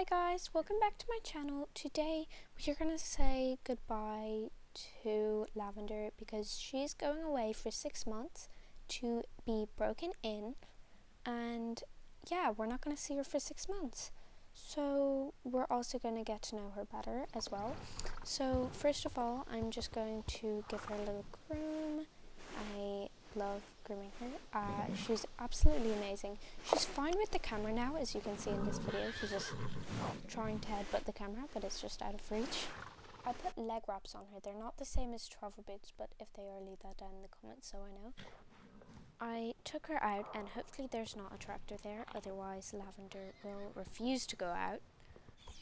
Hi guys, welcome back to my channel. Today we're gonna say goodbye to Lavender because she's going away for 6 months to be broken in, and yeah, we're not gonna see her for 6 months. So we're also gonna get to know her better as well. So first of all, I'm just going to give her a little groom. I love grooming her. She's absolutely amazing. She's fine with the camera now, as you can see in this video. She's just trying to headbutt the camera, but it's just out of reach. I put leg wraps on her. They're not the same as travel boots, but if they are, leave that down in the comments so I know. I took her out, and hopefully there's not a tractor there, otherwise Lavender will refuse to go out.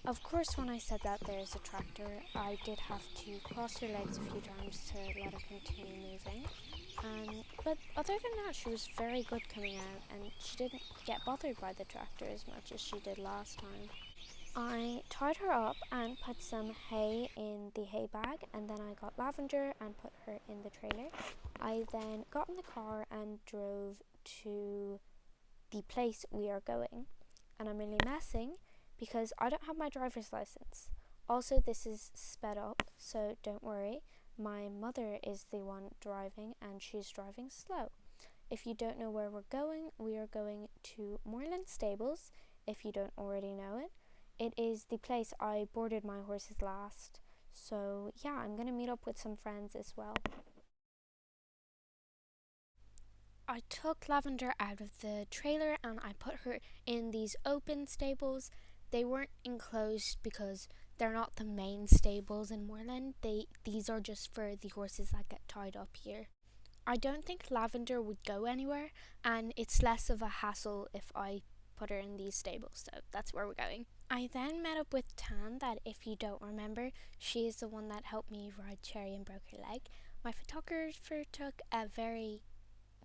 Of course, when I said that there's a tractor, I did have to cross her legs a few times to let her continue moving. But other than that, she was very good coming out, and she didn't get bothered by the tractor as much as she did last time. I tied her up and put some hay in the hay bag, and then I got Lavender and put her in the trailer. I then got in the car and drove to the place we are going, and I'm really messing because I don't have my driver's license. Also, this is sped up, so don't worry. My mother is the one driving, and she's driving slow. If you don't know where we're going, we are going to Moorland Stables, if you don't already know it. It is the place I boarded my horses last. So yeah, I'm going to meet up with some friends as well. I took Lavender out of the trailer and I put her in these open stables. They weren't enclosed because they're not the main stables in Moorland. These are just for the horses that get tied up here. I don't think Lavender would go anywhere, and it's less of a hassle if I put her in these stables, so that's where we're going. I then met up with Tan, that if you don't remember, she is the one that helped me ride Cherry and broke her leg. My photographer took a very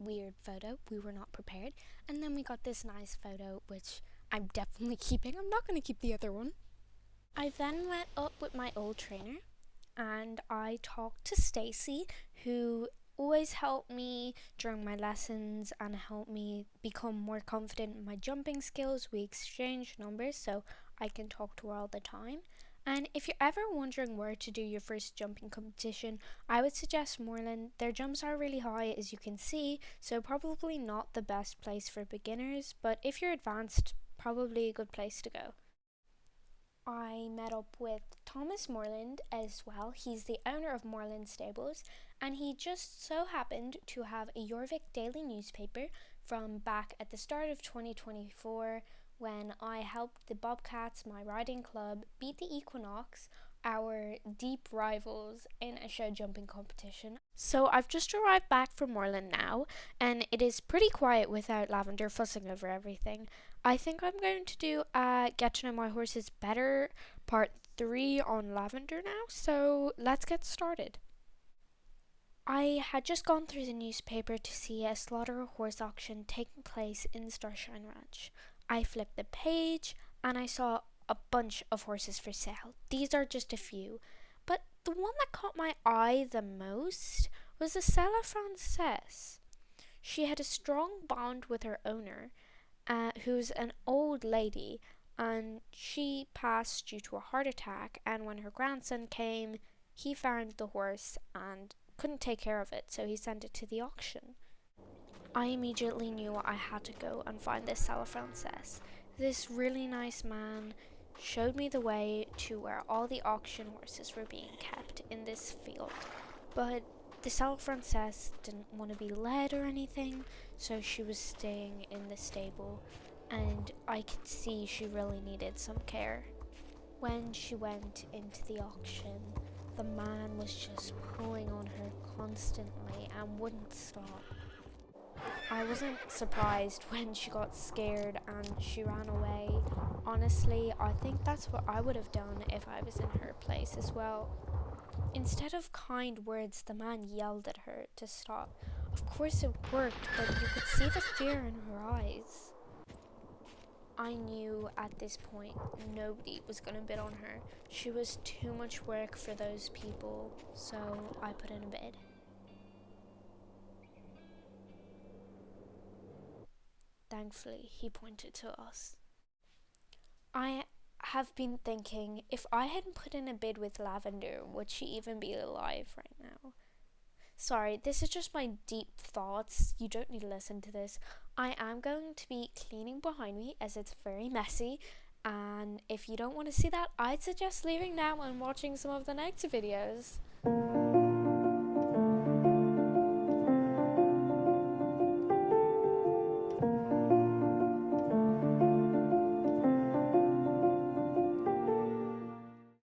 weird photo. We were not prepared, and then we got this nice photo, which I'm definitely keeping. I'm not going to keep the other one. I then met up with my old trainer, and I talked to Stacy, who always helped me during my lessons and helped me become more confident in my jumping skills. We exchanged numbers so I can talk to her all the time. And if you're ever wondering where to do your first jumping competition, I would suggest Moorland. Their jumps are really high, as you can see, so probably not the best place for beginners, but if you're advanced, probably a good place to go. I met up with Thomas Moorland as well. He's the owner of Moorland Stables, and he just so happened to have a Jorvik daily newspaper from back at the start of 2024 when I helped the Bobcats, my riding club, beat the Equinox, our deep rivals, in a show jumping competition. So I've just arrived back from Moorland now, and it is pretty quiet without Lavender fussing over everything. I think I'm going to do Get to Know My Horses Better Part 3 on Lavender now, so let's get started. I had just gone through the newspaper to see a slaughter horse auction taking place in Starshine Ranch. I flipped the page and I saw a bunch of horses for sale. These are just a few, but the one that caught my eye the most was a Sella Frances. She had a strong bond with her owner, who's an old lady, and she passed due to a heart attack, and when her grandson came, he found the horse and couldn't take care of it, so he sent it to the auction. I immediately knew I had to go and find this Sella Frances. This really nice man showed me the way to where all the auction horses were being kept in this field, but the Sella Frances didn't want to be led or anything, so she was staying in the stable, and I could see she really needed some care. When she went into the auction, the man was just pulling on her constantly and wouldn't stop. I wasn't surprised when she got scared and she ran away. Honestly, I think that's what I would have done if I was in her place as well. Instead of kind words, the man yelled at her to stop. Of course it worked, but you could see the fear in her eyes. I knew at this point nobody was going to bid on her. She was too much work for those people, so I put in a bid. Thankfully, he pointed to us. I have been thinking, if I hadn't put in a bid with Lavender, would she even be alive right now? Sorry, this is just my deep thoughts. You don't need to listen to this. I am going to be cleaning behind me as it's very messy. And if you don't want to see that, I'd suggest leaving now and watching some of the next videos.